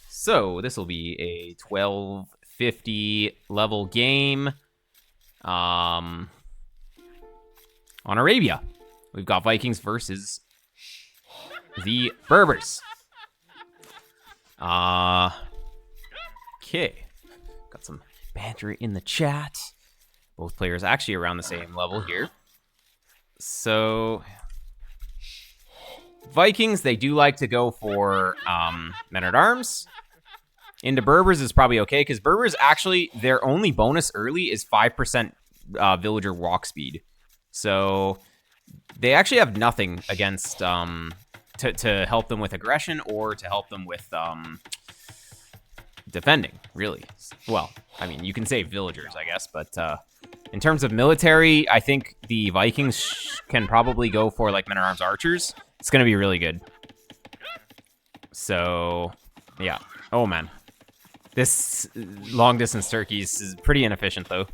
So this will be a 1250 level game. On Arabia, we've got Vikings versus the Berbers. Okay, got some banter in the chat. Both players actually around the same level here. So Vikings, they do like to go for men-at-arms. Into Berbers is probably okay, because Berbers actually, their only bonus early is 5% villager walk speed. So they actually have nothing against to help them with aggression or to help them with defending, really. Well, I mean, you can say villagers, I guess, but in terms of military, I think the Vikings can probably go for like men-at-arms archers. It's going to be really good. So, yeah. Oh, man. This long-distance turkeys is pretty inefficient, though.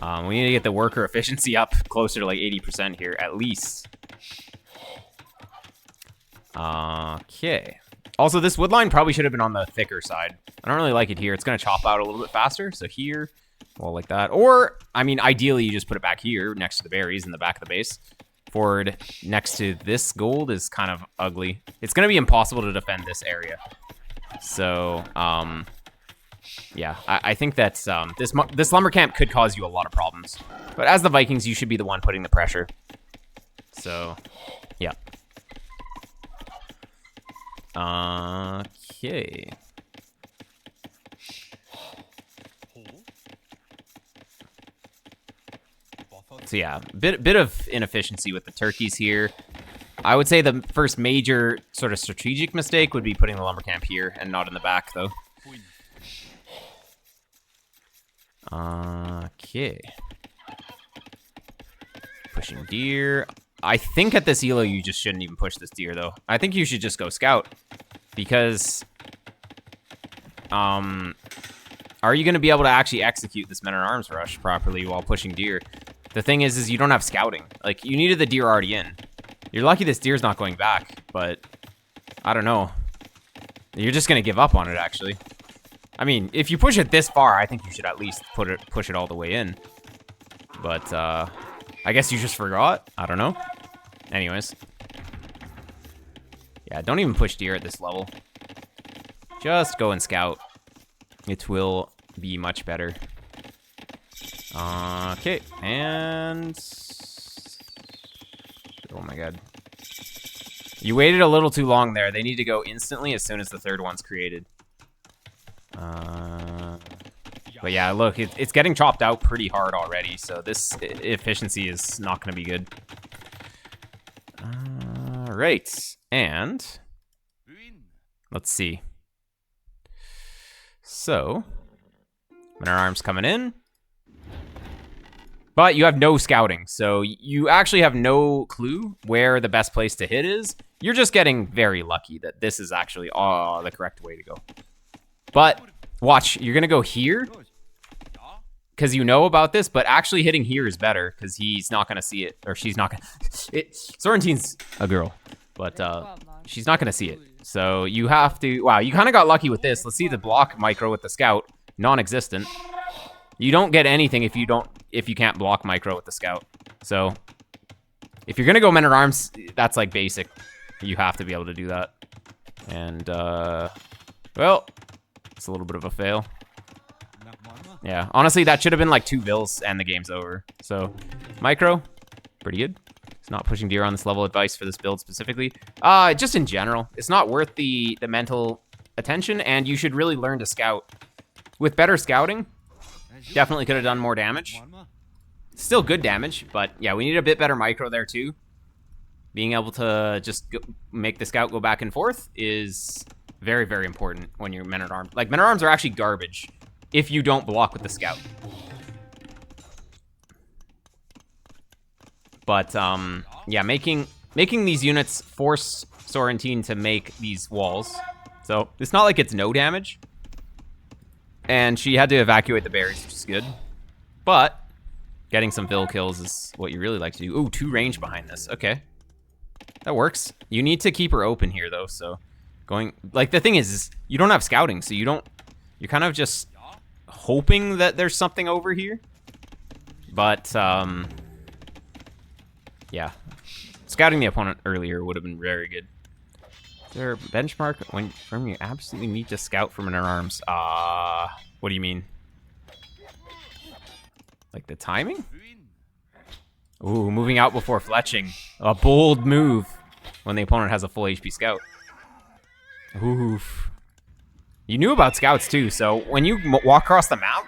We need to get the worker efficiency up closer to like 80% here, at least. Okay. Also, this wood line probably should have been on the thicker side. I don't really like it here. It's going to chop out a little bit faster. So here, well, like that. Or, I mean, ideally, you just put it back here next to the berries in the back of the base. Forward next to this gold is kind of ugly. It's going to be impossible to defend this area. So, yeah, I think that this lumber camp could cause you a lot of problems. But as the Vikings, you should be the one putting the pressure. So, yeah. Okay. So yeah, bit of inefficiency with the turkeys here. I would say the first major sort of strategic mistake would be putting the lumber camp here and not in the back, though. Okay. Pushing deer. I think at this elo you just shouldn't even push this deer, though. I think you should just go scout. Because, are you going to be able to actually execute this men-at-arms rush properly while pushing deer? The thing is you don't have scouting. Like, you needed the deer already in. You're lucky this deer's not going back, but I don't know. You're just going to give up on it, actually. I mean, if you push it this far, I think you should at least push it all the way in. But, I guess you just forgot? I don't know. Anyways. Yeah, don't even push deer at this level. Just go and scout. It will be much better. Okay, and... oh my god. You waited a little too long there. They need to go instantly as soon as the third one's created. But yeah, look, it's getting chopped out pretty hard already, so this efficiency is not going to be good. Alright, and... let's see. So, men-at-arms coming in. But you have no scouting, so you actually have no clue where the best place to hit is. You're just getting very lucky that this is actually the correct way to go. But, watch, you're going to go here, because you know about this, but actually hitting here is better, because he's not going to see it, or she's not going to... Sorrentine's a girl, but she's not going to see it. So you have to... wow, you kind of got lucky with this. Let's see the block micro with the scout. Non-existent. You don't get anything if you can't block micro with the scout. So if you're gonna go men-at-arms, that's like basic. You have to be able to do that. And well, it's a little bit of a fail. Yeah, honestly, that should have been like 2 vills and the game's over. So micro, pretty good. It's not pushing deer on this level. Advice for this build specifically. Just in general, it's not worth the mental attention, and you should really learn to scout. With better scouting, definitely could have done more damage. Still good damage, but yeah, we need a bit better micro there too. Being able to just make the scout go back and forth is very, very important when you're men-at-arms. Like, men-at-arms are actually garbage if you don't block with the scout. But, yeah, making these units force Sorrentine to make these walls. So, it's not like it's no damage. And she had to evacuate the berries, which is good. But getting some vill kills is what you really like to do. Ooh, 2 range behind this. Okay. That works. You need to keep her open here, though, so Going, like, the thing is you don't have scouting, so you're kind of just hoping that there's something over here. But, yeah. Scouting the opponent earlier would have been very good. Is there a benchmark from you absolutely need to scout from an arms? What do you mean? Like the timing? Ooh, moving out before fletching. A bold move when the opponent has a full HP scout. Oof. You knew about scouts too, so when you walk across the map,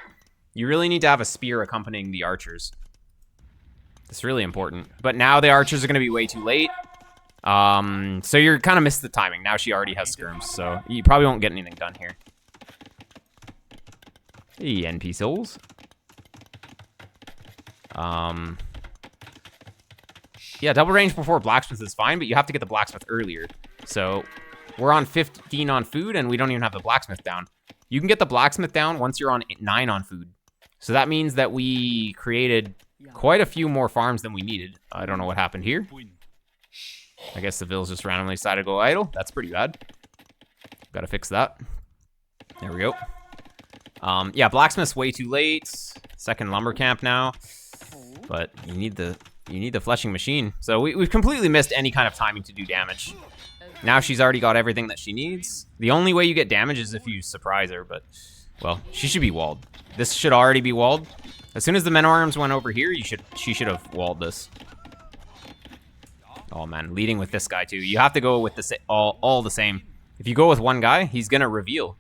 you really need to have a spear accompanying the archers. It's really important. But now the archers are going to be way too late. So you're kind of missed the timing. Now she already has skirms, so you probably won't get anything done here. Hey, NP souls. Yeah, double range before blacksmith is fine, but you have to get the blacksmith earlier. So we're on 15 on food, and we don't even have the blacksmith down. You can get the blacksmith down once you're on 9 on food. So that means that we created quite a few more farms than we needed. I don't know what happened here. I guess the vills just randomly decided to go idle. That's pretty bad. Gotta fix that. There we go. Yeah, blacksmith's way too late. Second lumber camp now. But you need the fletching machine. So we've completely missed any kind of timing to do damage. Now she's already got everything that she needs. The only way you get damage is if you surprise her, but, well, she should be walled. This should already be walled. As soon as the men-at-arms went over here, she should have walled this. Oh, man, leading with this guy, too. You have to go with the all the same. If you go with one guy, he's going to reveal.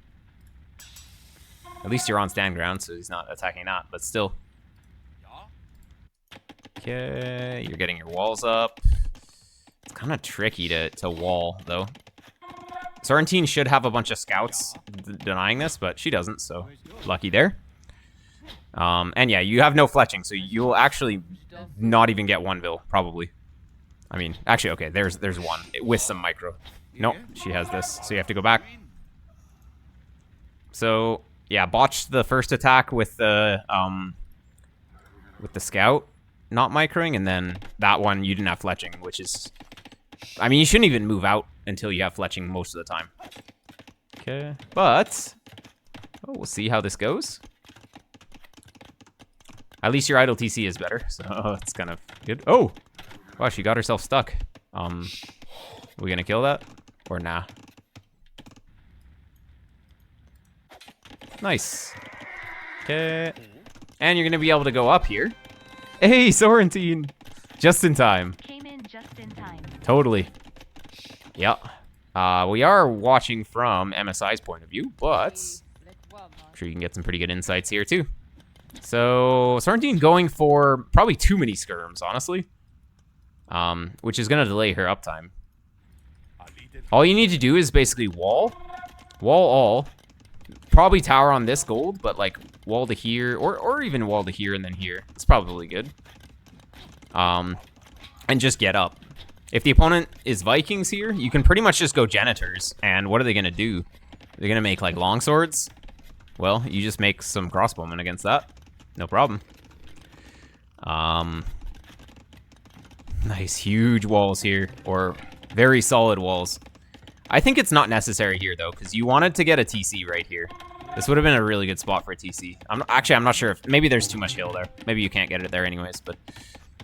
At least you're on stand ground, so he's not attacking that, but still. Okay, you're getting your walls up. It's kind of tricky to wall, though. Sorrentine should have a bunch of scouts denying this, but she doesn't, so lucky there. And yeah, you have no fletching, so you'll actually not even get one vill, probably. I mean, actually, okay, there's one with some micro. Nope, she has this, so you have to go back. So yeah, botched the first attack with the scout not microing, and then that one you didn't have fletching, which is, I mean, you shouldn't even move out until you have fletching most of the time. Okay, but we'll see how this goes. At least your idle TC is better, so it's kind of good. Oh, wow, she got herself stuck. Are we gonna kill that or nah? Nice. Okay, and you're gonna be able to go up here. Hey, Sorrentine, just in time. Came in just in time. Totally. Yeah. We are watching from MSI's point of view, but I'm sure you can get some pretty good insights here too. So Sorrentine going for probably too many skirms, honestly, which is gonna delay her uptime. All you need to do is basically wall all, probably tower on this gold, but like wall to here, or even wall to here and then here. It's probably good. And just get up. If the opponent is Vikings here, you can pretty much just go Janitors. And what are they gonna do? They're gonna make like longswords. Well, you just make some crossbowmen against that. No problem. Nice huge walls here, or very solid walls. I think it's not necessary here though, because you wanted to get a TC right here. This would have been a really good spot for a TC. I'm not sure if, maybe there's too much hill there. Maybe you can't get it there anyways, but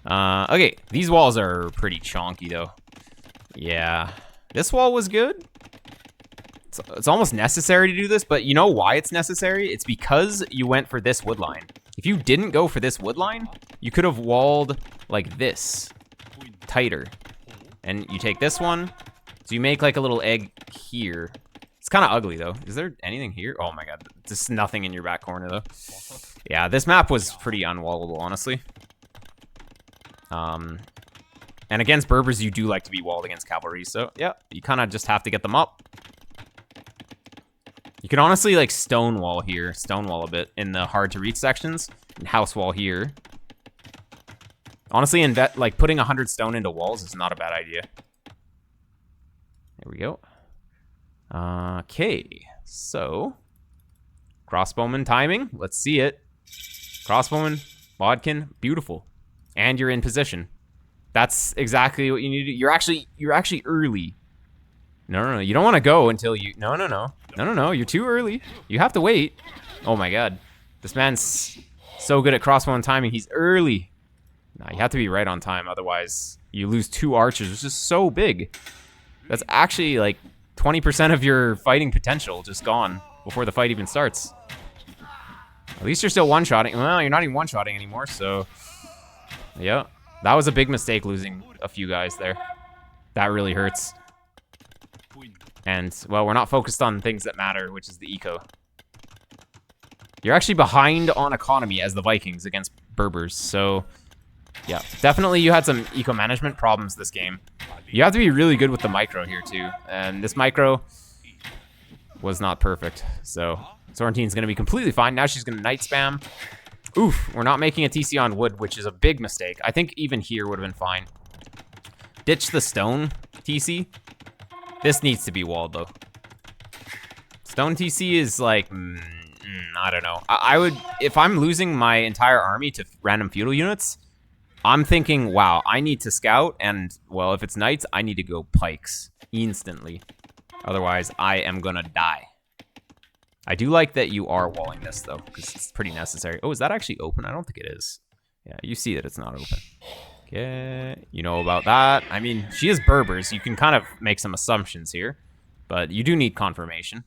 okay, these walls are pretty chonky though. Yeah, this wall was good. It's almost necessary to do this, but you know why it's necessary? It's because you went for this wood line. If you didn't go for this wood line, you could have walled like this, tighter. And you take this one, so you make like a little egg here. It's kind of ugly though. Is there anything here? Oh my god, just nothing in your back corner though. Yeah, this map was pretty unwallable, honestly. And against Berbers, you do like to be walled against cavalry, so yeah, you kind of just have to get them up. You can honestly like stonewall here, stonewall a bit in the hard to reach sections, and house wall here. Honestly, like putting 100 stone into walls is not a bad idea. There we go. Okay, so crossbowman timing. Let's see it. Crossbowman, bodkin, beautiful, and you're in position. That's exactly what you need to do. You're actually early. No. You don't want to go until you... No. You're too early. You have to wait. Oh my god. This man's so good at crossbow and timing. He's early. Nah, you have to be right on time. Otherwise, you lose 2 archers, which is so big. That's actually like 20% of your fighting potential just gone before the fight even starts. At least you're still one-shotting. Well, you're not even one-shotting anymore, so... Yeah. That was a big mistake, losing a few guys there. That really hurts. And, well, we're not focused on things that matter, which is the eco. You're actually behind on economy as the Vikings against Berbers, so... Yeah, definitely you had some eco management problems this game. You have to be really good with the micro here, too. And this micro was not perfect, so... Sorrentine's going to be completely fine. Now she's going to Knight spam. Oof, we're not making a TC on wood, which is a big mistake. I think even here would have been fine. Ditch the stone TC. This needs to be walled, though. Stone TC is like, I don't know. I would, if I'm losing my entire army to random feudal units, I'm thinking, wow, I need to scout, and, well, if it's knights, I need to go pikes instantly. Otherwise, I am going to die. I do like that you are walling this, though, because it's pretty necessary. Oh, is that actually open? I don't think it is. Yeah, you see that it's not open. Okay, you know about that. I mean, she is Berbers. You can kind of make some assumptions here, but you do need confirmation.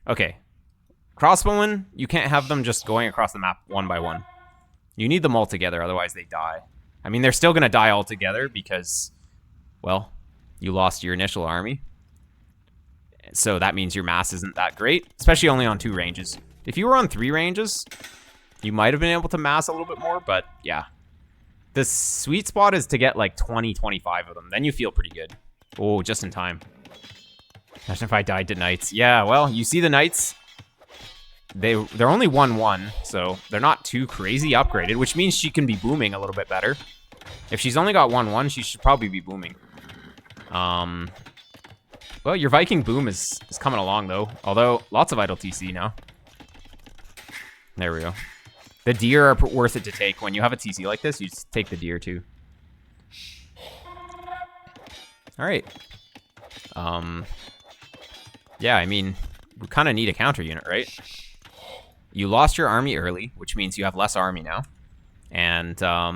Okay. Crossbowmen, you can't have them just going across the map one by one. You need them all together, otherwise they die. I mean, they're still going to die all together because, well, you lost your initial army. So that means your mass isn't that great, especially only on 2 ranges. If you were on 3 ranges, you might have been able to mass a little bit more, but yeah. The sweet spot is to get like 20, 25 of them. Then you feel pretty good. Oh, just in time. Imagine if I died to knights. Yeah, well, you see the knights. They're only 1-1, so they're not too crazy upgraded, which means she can be booming a little bit better. If she's only got 1-1, she should probably be booming. Well, your Viking boom is coming along, though. Although, lots of idle TC now. There we go. The deer are worth it to take. When you have a TC like this, you just take the deer, too. All right. Yeah, I mean, we kind of need a counter unit, right? You lost your army early, which means you have less army now. And so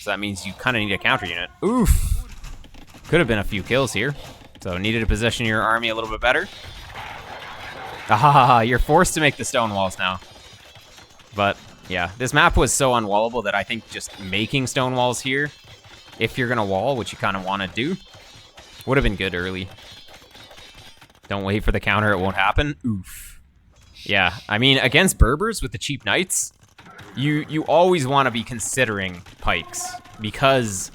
that means you kind of need a counter unit. Oof! Could have been a few kills here. So needed to position your army a little bit better. Ah, you're forced to make the stone walls now. But yeah, this map was so unwallable that I think just making stone walls here, if you're gonna wall, which you kind of want to do, would have been good early. Don't wait for the counter, it won't happen. Oof. Yeah, I mean, against Berbers with the cheap knights, you always want to be considering pikes, because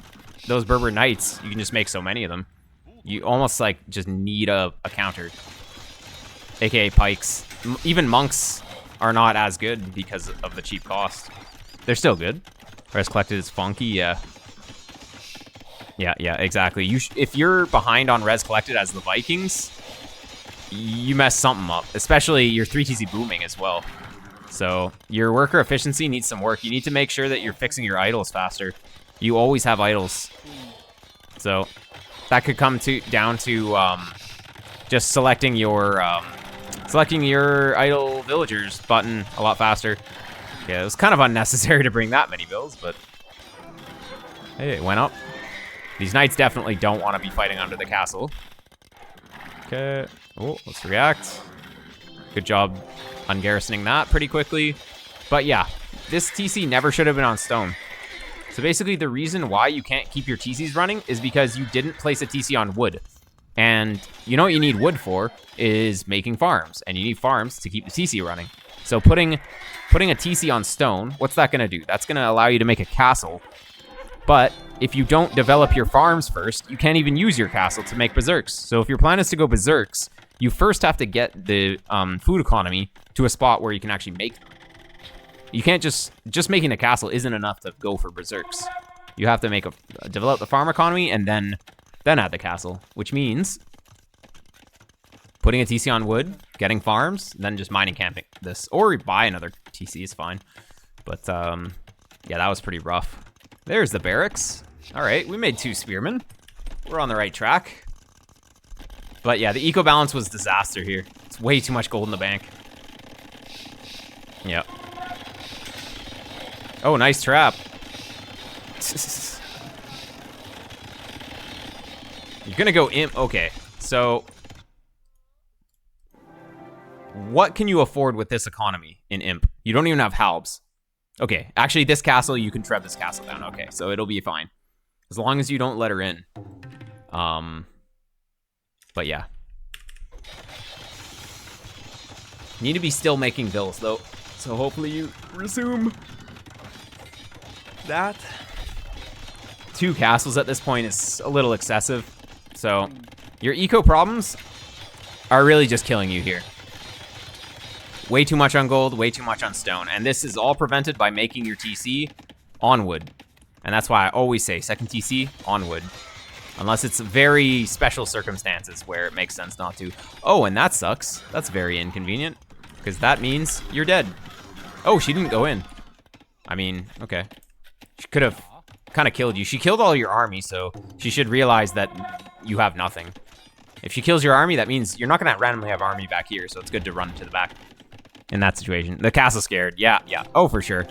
those Berber knights, you can just make so many of them. You almost like just need a counter, aka pikes. Even monks are not as good because of the cheap cost. They're still good. Res collected is funky, yeah. Yeah, exactly. If you're behind on res collected as the Vikings, you mess something up. Especially your 3TC booming as well. So your worker efficiency needs some work. You need to make sure that you're fixing your idols faster. You always have idols. So that could come down to just selecting your idle villagers button a lot faster. Yeah, it was kind of unnecessary to bring that many builds, but hey, it went up. These knights definitely don't want to be fighting under the castle. Okay. Oh, let's react. Good job ungarrisoning that pretty quickly. But yeah, this TC never should have been on stone. So basically the reason why you can't keep your TCs running is because you didn't place a TC on wood. And you know what you need wood for is making farms. And you need farms to keep the TC running. So putting a TC on stone, what's that going to do? That's going to allow you to make a castle. But if you don't develop your farms first, you can't even use your castle to make berserks. So if your plan is to go berserks, you first have to get the food economy to a spot where you can actually make them. You can't just making a castle isn't enough to go for berserks. You have to make develop the farm economy and then add the castle, which means putting a TC on wood, getting farms, then just mining camping this, or buy another TC is fine. But yeah, that was pretty rough. There's the barracks. All right, we made 2 spearmen. We're on the right track. But yeah, the eco balance was disaster here. It's way too much gold in the bank. Yep. Oh, nice trap. You're gonna go imp. Okay, so what can you afford with this economy in imp? You don't even have halbs. Okay, actually, this castle, you can treb this castle down. Okay, so it'll be fine. As long as you don't let her in. But yeah. Need to be still making villas, though. So hopefully you resume that. 2 castles at this point is a little excessive. So your eco problems are really just killing you here. Way too much on gold, way too much on stone. And this is all prevented by making your TC on wood. And that's why I always say second TC on wood. Unless it's very special circumstances where it makes sense not to. Oh, and that sucks. That's very inconvenient. Because that means you're dead. Oh, she didn't go in. I mean, okay. She could have kind of killed you. She killed all your army, so she should realize that you have nothing. If she kills your army, that means you're not going to randomly have army back here, so it's good to run to the back in that situation. The castle's scared. Yeah. Oh, for sure.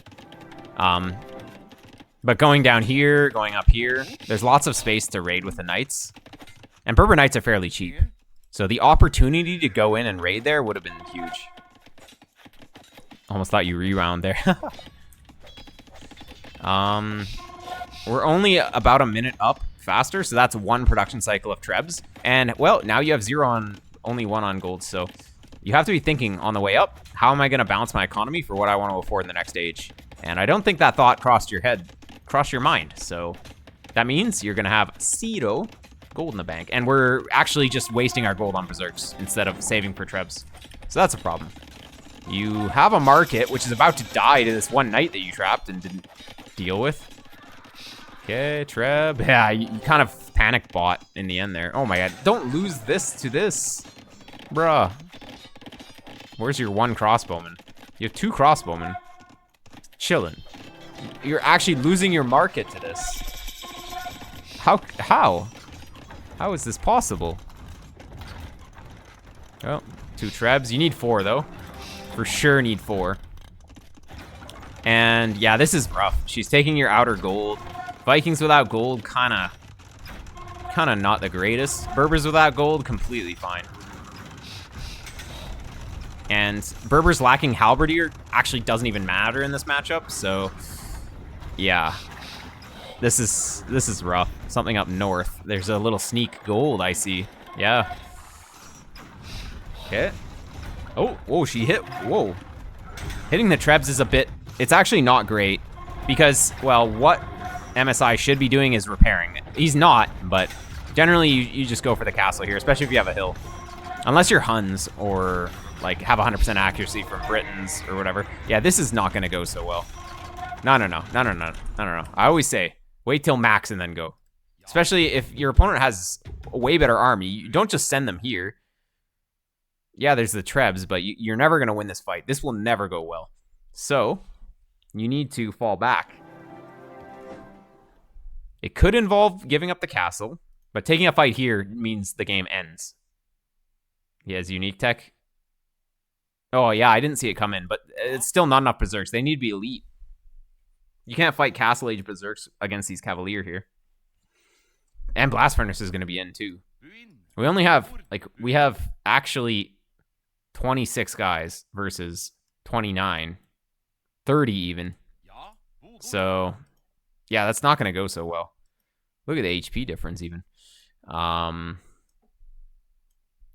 But going down here, going up here, there's lots of space to raid with the knights. And Berber knights are fairly cheap. So the opportunity to go in and raid there would have been huge. Almost thought you rewound there. We're only about a minute up faster, so that's 1 production cycle of trebs. And, well, now you have 0 on, only 1 on gold, so you have to be thinking on the way up, how am I going to balance my economy for what I want to afford in the next stage? And I don't think that thought crossed your mind, so that means you're going to have 0 gold in the bank. And we're actually just wasting our gold on berserks instead of saving for trebs. So that's a problem. You have a market, which is about to die to this one knight that you trapped and didn't deal with. Okay, treb. Yeah, you kind of panic bought in the end there. Oh my god, don't lose this to this. Bruh. Where's your 1 crossbowman? You have 2 crossbowmen. Chillin'. You're actually losing your market to this. How? How is this possible? Oh, 2 trebs. You need 4 though. For sure need 4. And yeah, this is rough. She's taking your outer gold. Vikings without gold, kinda not the greatest. Berbers without gold, completely fine. And Berbers lacking halberdier actually doesn't even matter in this matchup, so yeah. This is rough. Something up north. There's a little sneak gold I see. Yeah. Okay. Oh, whoa, she hit. Whoa. Hitting the trebs is a bit, it's actually not great because, well, what MSI should be doing is repairing it. He's not, but generally you just go for the castle here, especially if you have a hill. Unless you're Huns or like have 100% accuracy from Britons or whatever. Yeah, this is not gonna go so well. No. I always say, wait till max and then go. Especially if your opponent has a way better army, you don't just send them here. Yeah, there's the trebs, but you're never gonna win this fight. This will never go well. So, you need to fall back. It could involve giving up the castle, but taking a fight here means the game ends. He has unique tech. Oh, yeah, I didn't see it come in, but it's still not enough berserks. They need to be elite. You can't fight Castle Age berserks against these Cavalier here. And Blast Furnace is going to be in, too. We only have, we have actually 26 guys versus 29. 30 even. So, yeah, that's not going to go so well. Look at the HP difference even.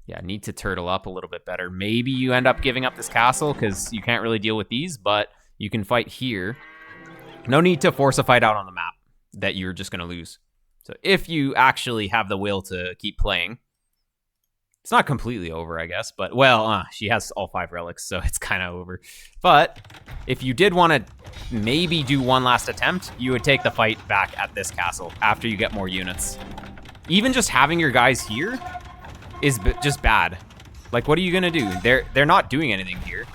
Yeah, need to turtle up a little bit better. Maybe you end up giving up this castle because you can't really deal with these, but you can fight here. No need to force a fight out on the map that you're just going to lose. So if you actually have the will to keep playing, it's not completely over, I guess, but, well, she has all 5 relics, so it's kind of over. But if you did want to maybe do one last attempt, you would take the fight back at this castle after you get more units. Even just having your guys here is just bad. Like, what are you going to do? They're not doing anything here.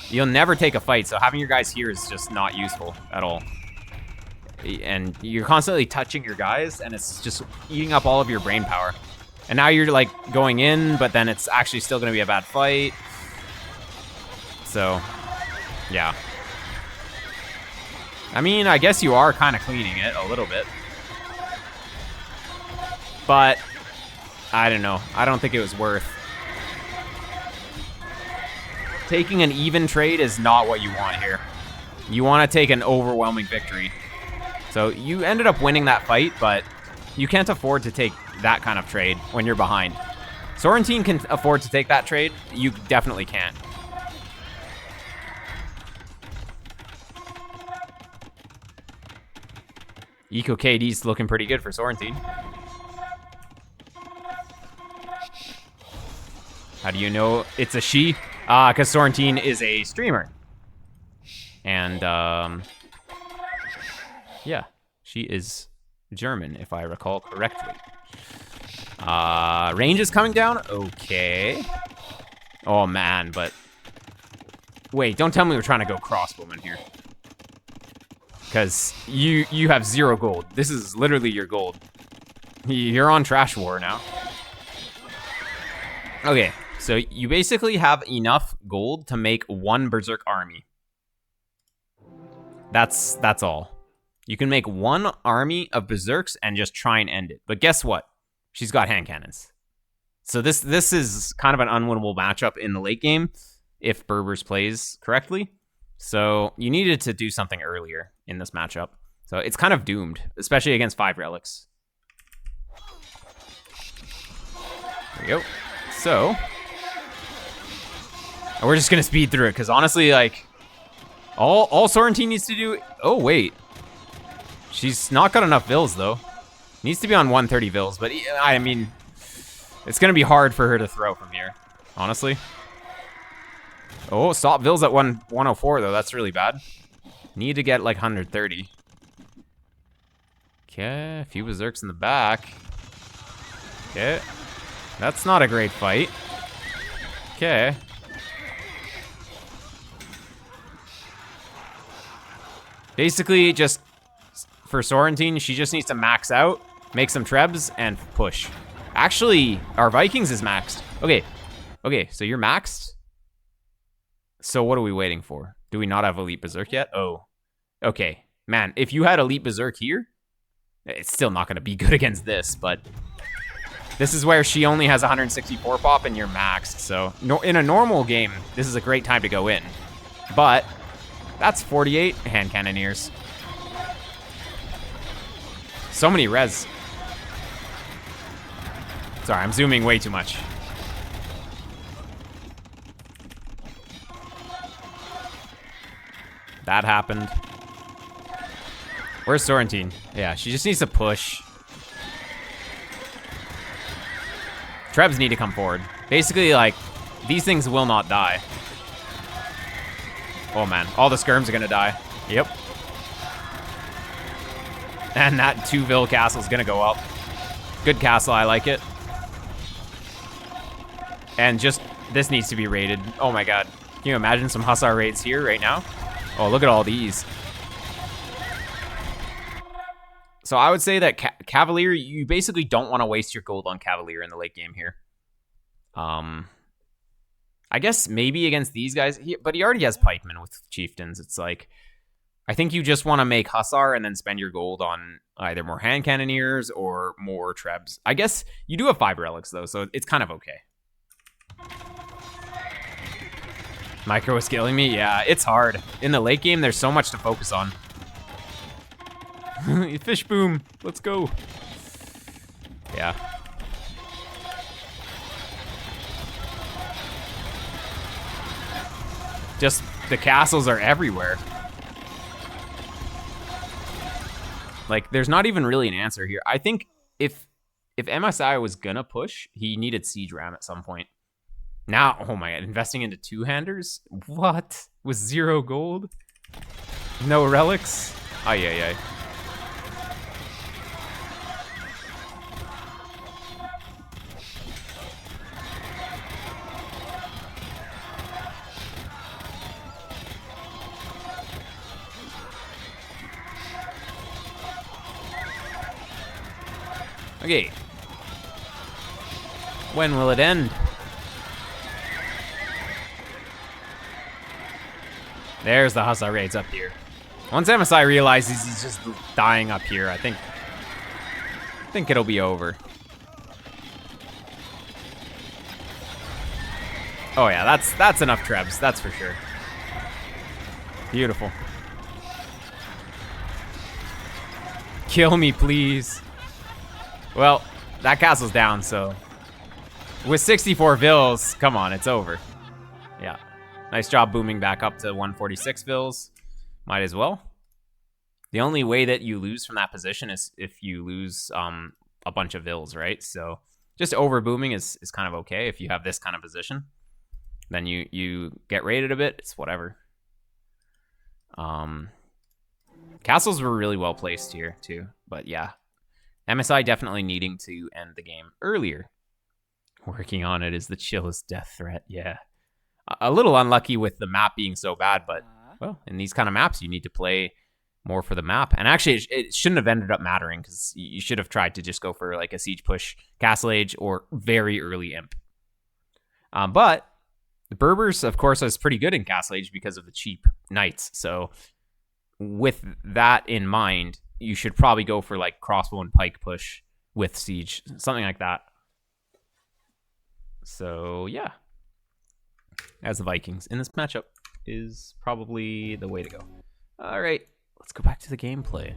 You'll never take a fight, so having your guys here is just not useful at all. And you're constantly touching your guys, and it's just eating up all of your brain power. And now you're like going in, but then it's actually still going to be a bad fight. So, yeah. I mean, I guess you are kind of cleaning it a little bit. But, I don't know. I don't think it was worth. Taking an even trade is not what you want here. You want to take an overwhelming victory. So, you ended up winning that fight, but you can't afford to take that kind of trade when you're behind. Sorrentine can afford to take that trade. You definitely can't. Eco KD's looking pretty good for Sorrentine. How do you know it's a she? Because Sorrentine is a streamer. And, yeah, she is German, if I recall correctly. Range is coming down? Okay. Oh, man, but... Wait, don't tell me we're trying to go crossbowman here. Because you have 0 gold. This is literally your gold. You're on Trash War now. Okay, so you basically have enough gold to make 1 Berserk army. That's all. You can make 1 army of Berserks and just try and end it. But guess what? She's got hand cannons. So this is kind of an unwinnable matchup in the late game if Berbers plays correctly. So you needed to do something earlier in this matchup. So it's kind of doomed, especially against 5 relics. There we go. So we're just gonna speed through it because honestly, like all Sorrentine needs to do. Oh wait, she's not got enough vills though. Needs to be on 130 vills, but I mean, it's gonna be hard for her to throw from here, honestly. Oh, stop vills at 104 though. That's really bad. Need to get like 130. Okay, a few berserks in the back. Okay, that's not a great fight. Okay. Basically, just for Sorrentine, she just needs to max out, make some trebs, and push. Actually, our Vikings is maxed. Okay, so you're maxed. So what are we waiting for? Do we not have Elite Berserk yet? Oh, okay. Man, if you had Elite Berserk here, it's still not going to be good against this, but this is where she only has 164 pop and you're maxed. So in a normal game, this is a great time to go in. But that's 48 hand cannoneers. So many res. Sorry, I'm zooming way too much. That happened. Where's Sorrentine? Yeah, she just needs to push. Trebs need to come forward. Basically, like, these things will not die. Oh man, all the skirms are gonna die. Yep. And that 2-vil castle is gonna go up. Good castle, I like it. And just, this needs to be raided. Oh my god. Can you imagine some Hussar raids here right now? Oh, look at all these. So I would say that Cavalier, you basically don't want to waste your gold on Cavalier in the late game here. I guess maybe against these guys, but he already has pikemen with chieftains. It's like, I think you just want to make Hussar and then spend your gold on either more hand cannoneers or more trebs. I guess you do have 5 relics though, so it's kind of okay. Micro scaling me? Yeah, it's hard. In the late game, there's so much to focus on. Fish boom. Let's go. Yeah. Just the castles are everywhere. Like, there's not even really an answer here. I think if MSI was gonna push, he needed Siege Ram at some point. Now, oh my god, investing into 2-handers? What? With 0 gold? No relics? Ay, ay, ay. Okay. When will it end? There's the Hussar raids up here. Once MSI realizes he's just dying up here, I think it'll be over. Oh yeah, that's enough trebs, that's for sure. Beautiful. Kill me, please. Well, that castle's down, so with 64 vills, come on, it's over. Yeah. Nice job booming back up to 146 vills. Might as well. The only way that you lose from that position is if you lose a bunch of vills, right? So just over booming is kind of okay if you have this kind of position. Then you get rated a bit, it's whatever. Castles were really well placed here too, but yeah. MSI definitely needing to end the game earlier. Working on it is the chillest death threat, yeah. A little unlucky with the map being so bad, but well, in these kind of maps, you need to play more for the map. And actually, it shouldn't have ended up mattering because you should have tried to just go for like a siege push, Castle Age, or very early imp. But the Berbers, of course, is pretty good in Castle Age because of the cheap knights. So with that in mind, you should probably go for like crossbow and pike push with siege, something like that. So yeah, as the Vikings in this matchup is probably the way to go. All right, let's go back to the gameplay.